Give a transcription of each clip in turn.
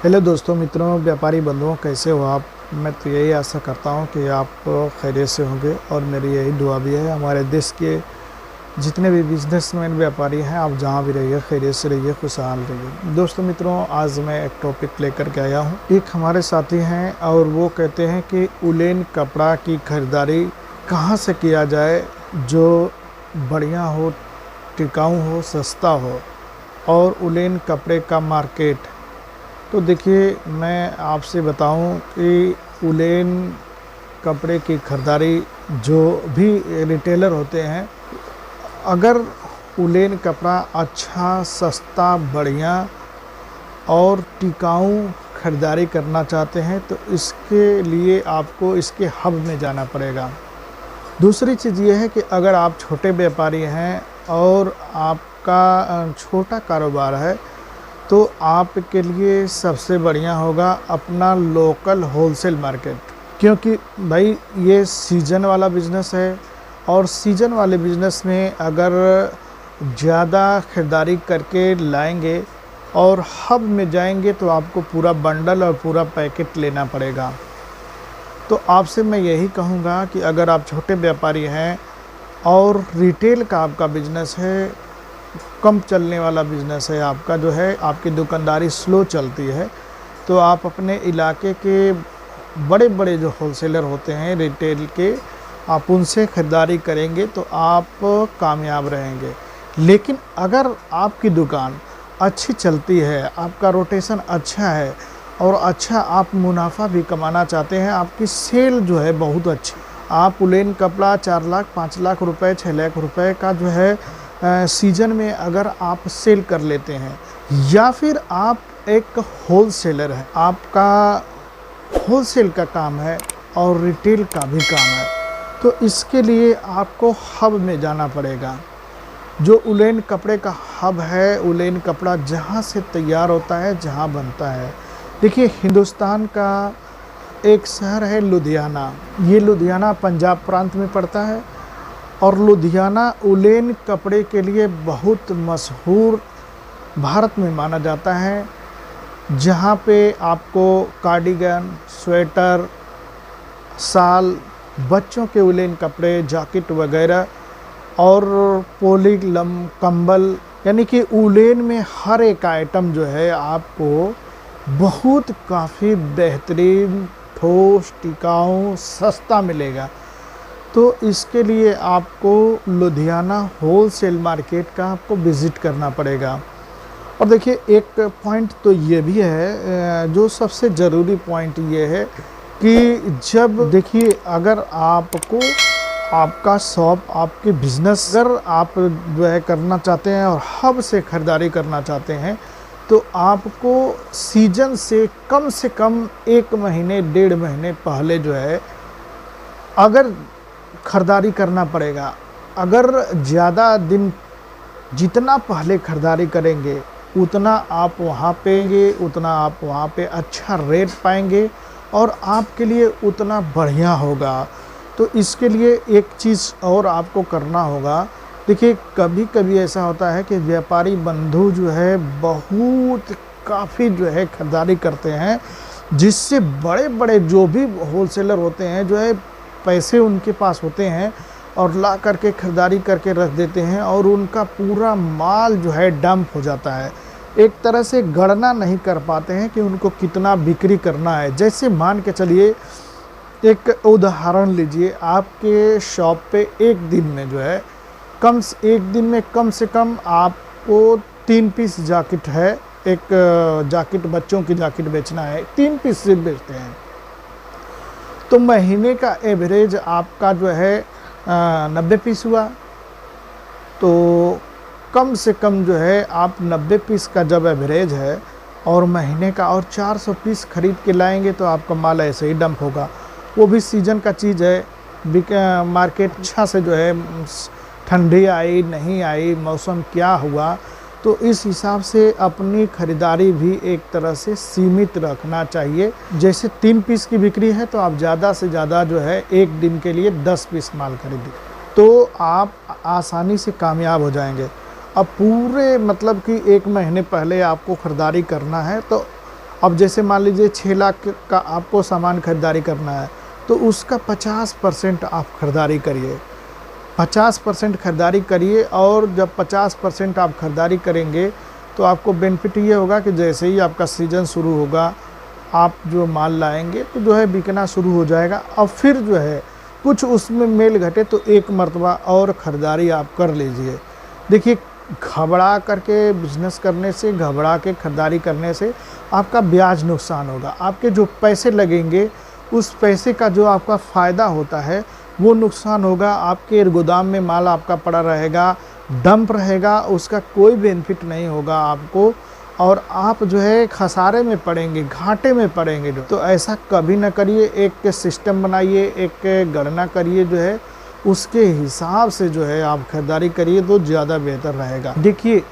Hello दोस्तों, मित्रों, व्यापारी बंधुओं, कैसे हो आप। मैं तो यही आशा करता हूँ कि आप खैरियत से होंगे और मेरी यही दुआ भी है। हमारे देश के जितने भी बिजनेसमैन व्यापारी हैं, आप जहाँ भी रहिए खैरियत से रहिए, खुशहाल रहिए। दोस्तों मित्रों, आज मैं एक टॉपिक लेकर के आया हूँ। एक हमारे साथी हैं और वो कहते हैं कि उलेन कपड़ा की खरीदारी कहाँ से किया जाए जो बढ़िया हो, टिकाऊ हो, सस्ता हो, और उलेन कपड़े का मार्केट। तो देखिए, मैं आपसे बताऊं कि उलेन कपड़े की खरीदारी जो भी रिटेलर होते हैं, अगर उलेन कपड़ा अच्छा, सस्ता, बढ़िया और टिकाऊ खरीदारी करना चाहते हैं तो इसके लिए आपको इसके हब में जाना पड़ेगा। दूसरी चीज़ ये है कि अगर आप छोटे व्यापारी हैं और आपका छोटा कारोबार है तो आपके लिए सबसे बढ़िया होगा अपना लोकल होलसेल मार्केट, क्योंकि भाई ये सीज़न वाला बिज़नेस है और सीज़न वाले बिज़नेस में अगर ज़्यादा ख़रीदारी करके लाएंगे और हब में जाएंगे तो आपको पूरा बंडल और पूरा पैकेट लेना पड़ेगा। तो आपसे मैं यही कहूँगा कि अगर आप छोटे व्यापारी हैं और रिटेल का आपका बिज़नेस है, कम चलने वाला बिज़नेस है आपका, जो है आपकी दुकानदारी स्लो चलती है, तो आप अपने इलाके के बड़े बड़े जो होलसेलर होते हैं रिटेल के, आप उनसे ख़रीदारी करेंगे तो आप कामयाब रहेंगे। लेकिन अगर आपकी दुकान अच्छी चलती है, आपका रोटेशन अच्छा है और अच्छा आप मुनाफा भी कमाना चाहते हैं, आपकी सेल जो है बहुत अच्छी, आप उलेन कपड़ा 4 लाख 5 लाख रुपए 6 लाख रुपए का जो है सीजन में अगर आप सेल कर लेते हैं, या फिर आप एक होलसेलर हैं, आपका होलसेल का काम है और रिटेल का भी काम है, तो इसके लिए आपको हब में जाना पड़ेगा। जो उलेन कपड़े का हब है, उलेन कपड़ा जहाँ से तैयार होता है, जहाँ बनता है। देखिए, हिंदुस्तान का एक शहर है लुधियाना। ये लुधियाना पंजाब प्रांत में पड़ता है और लुधियाना उलेन कपड़े के लिए बहुत मशहूर भारत में माना जाता है, जहाँ पे आपको कार्डिगन, स्वेटर, शाल, बच्चों के उलेन कपड़े, जैकेट वगैरह और पोलीलम कंबल, यानी कि उलेन में हर एक आइटम जो है आपको बहुत काफ़ी बेहतरीन, ठोस, टिकाऊ, सस्ता मिलेगा। तो इसके लिए आपको लुधियाना होलसेल मार्केट का आपको विज़िट करना पड़ेगा। और देखिए, एक पॉइंट तो ये भी है, जो सबसे ज़रूरी पॉइंट ये है कि जब देखिए, अगर आपको आपका शॉप, आपके बिज़नेस अगर आप जो है करना चाहते हैं और हब से ख़रीदारी करना चाहते हैं तो आपको सीजन से कम 1 महीने 1.5 महीने पहले जो है अगर ख़रीदारी करना पड़ेगा। अगर ज़्यादा दिन जितना पहले ख़रीदारी करेंगे उतना आप वहाँ पे अच्छा रेट पाएंगे और आपके लिए उतना बढ़िया होगा। तो इसके लिए एक चीज़ और आपको करना होगा। देखिए, कभी कभी ऐसा होता है कि व्यापारी बंधु जो है बहुत काफ़ी जो है ख़रीदारी करते हैं, जिससे बड़े बड़े जो भी होलसेलर होते हैं जो है पैसे उनके पास होते हैं और ला करके ख़रीदारी करके रख देते हैं और उनका पूरा माल जो है डंप हो जाता है। एक तरह से गणना नहीं कर पाते हैं कि उनको कितना बिक्री करना है। जैसे मान के चलिए, एक उदाहरण लीजिए, आपके शॉप पे एक दिन में जो है कम से कम आपको 3 पीस जैकेट है, एक जैकेट बच्चों की जैकेट बेचना है, 3 पीस सिर्फ बेचते हैं, तो महीने का एवरेज आपका जो है 90 पीस हुआ। तो कम से कम जो है आप 90 पीस का जब एवरेज है और महीने का और 400 पीस खरीद के लाएंगे तो आपका माल ऐसे ही डंप होगा। वो भी सीज़न का चीज़ है, मार्केट अच्छा से जो है ठंडी आई नहीं आई, मौसम क्या हुआ, तो इस हिसाब से अपनी ख़रीदारी भी एक तरह से सीमित रखना चाहिए। जैसे 3 पीस की बिक्री है तो आप ज़्यादा से ज़्यादा जो है एक दिन के लिए 10 पीस माल खरीदिए, तो आप आसानी से कामयाब हो जाएंगे। अब पूरे मतलब कि 1 महीने पहले आपको ख़रीदारी करना है तो अब जैसे मान लीजिए 6 लाख का आपको सामान खरीदारी करना है, तो उसका 50% आप खरीदारी करिए, 50% खरीदारी करिए। और जब 50% आप खरीदारी करेंगे तो आपको बेनिफिट ये होगा कि जैसे ही आपका सीज़न शुरू होगा, आप जो माल लाएंगे तो जो है बिकना शुरू हो जाएगा। और फिर जो है कुछ उसमें मेल घटे तो एक मर्तबा और ख़रीदारी आप कर लीजिए। देखिए, घबरा करके बिजनेस करने से, घबरा के ख़रीदारी करने से आपका ब्याज नुकसान होगा। आपके जो पैसे लगेंगे उस पैसे का जो आपका फ़ायदा होता है वो नुकसान होगा। आपके गोदाम में माल आपका पड़ा रहेगा, डंप रहेगा, उसका कोई बेनिफिट नहीं होगा आपको, और आप जो है खसारे में पड़ेंगे, घाटे में पड़ेंगे। तो ऐसा कभी ना करिए। एक सिस्टम बनाइए, एक गणना करिए, जो है उसके हिसाब से जो है आप खरीदारी करिए तो ज़्यादा बेहतर रहेगा। देखिए,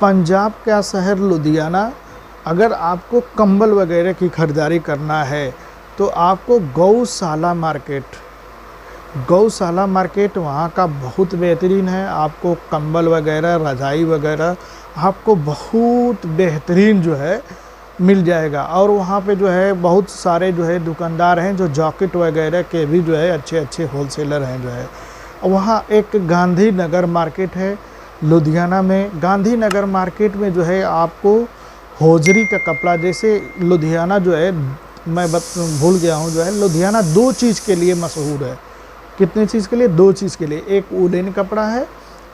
पंजाब का शहर लुधियाना, अगर आपको कंबल वगैरह की खरीदारी करना है तो आपको गौशाला मार्केट वहाँ का बहुत बेहतरीन है। आपको कंबल वगैरह, रज़ाई वगैरह आपको बहुत बेहतरीन जो है मिल जाएगा। और वहाँ पे जो है बहुत सारे जो है दुकानदार हैं जो जैकेट वगैरह के भी जो है अच्छे अच्छे होलसेलर हैं जो है। वहाँ एक गांधीनगर मार्केट है लुधियाना में। गांधीनगर मार्केट में जो है आपको होजरी का कपड़ा, जैसे लुधियाना जो है, मैं भूल गया हूँ, जो है लुधियाना 2 चीज़ के लिए मशहूर है। कितने चीज़ के लिए? 2 चीज़ के लिए। एक वुलन कपड़ा है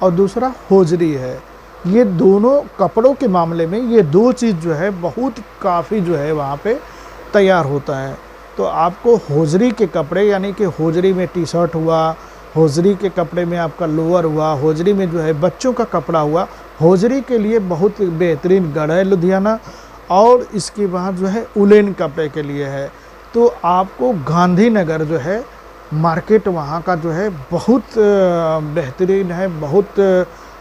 और दूसरा होजरी है। ये दोनों कपड़ों के मामले में ये 2 चीज़ जो है बहुत काफ़ी जो है वहाँ पे तैयार होता है। तो आपको होजरी के कपड़े, यानी कि होजरी में टी शर्ट हुआ, होजरी के कपड़े में आपका लोअर हुआ, होजरी में जो है बच्चों का कपड़ा हुआ, होजरी के लिए बहुत बेहतरीन गढ़ है लुधियाना। और इसके बाद जो है वुलन कपड़े के लिए है। तो आपको गांधीनगर जो है मार्केट वहाँ का जो है बहुत बेहतरीन है, बहुत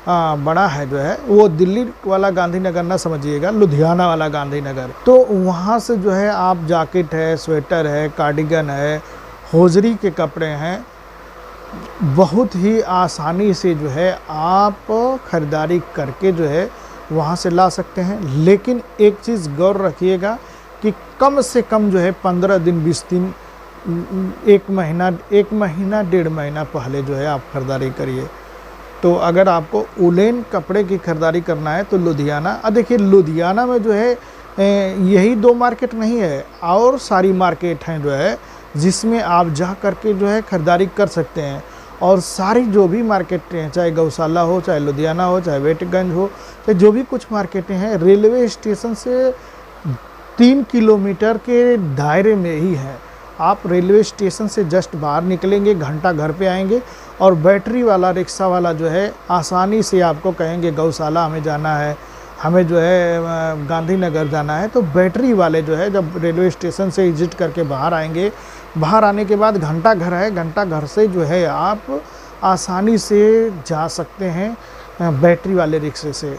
बड़ा है जो है। वो दिल्ली वाला गांधीनगर ना समझिएगा, लुधियाना वाला गांधीनगर। तो वहाँ से जो है आप जैकेट है, स्वेटर है, कार्डिगन है, होजरी के कपड़े हैं, बहुत ही आसानी से जो है आप ख़रीदारी करके जो है वहाँ से ला सकते हैं। लेकिन एक चीज़ गौर रखिएगा कि कम से कम जो है 15 दिन, 20 दिन, 1 महीना, 1.5 महीना पहले जो है आप ख़रीदारी करिए। तो अगर आपको वुलन कपड़े की खरीदारी करना है तो लुधियाना, देखिए लुधियाना में जो है यही 2 मार्केट नहीं है, और सारी मार्केट हैं जो है जिसमें आप जा करके जो है ख़रीदारी कर सकते हैं। और सारी जो भी मार्केटें हैं, चाहे गौशाला हो, चाहे लुधियाना हो, चाहे वेटगंज हो, चाहे जो भी कुछ मार्केटें हैं, रेलवे स्टेशन से 3 किलोमीटर के दायरे में ही है। आप रेलवे स्टेशन से जस्ट बाहर निकलेंगे, घंटा घर पे आएंगे, और बैटरी वाला रिक्शा वाला जो है आसानी से आपको कहेंगे गौशाला हमें जाना है, हमें जो है गांधीनगर जाना है, तो बैटरी वाले जो है जब रेलवे स्टेशन से एग्जिट करके बाहर आएंगे, बाहर आने के बाद घंटा घर है, घंटा घर से जो है आप आसानी से जा सकते हैं बैटरी वाले रिक्शे से।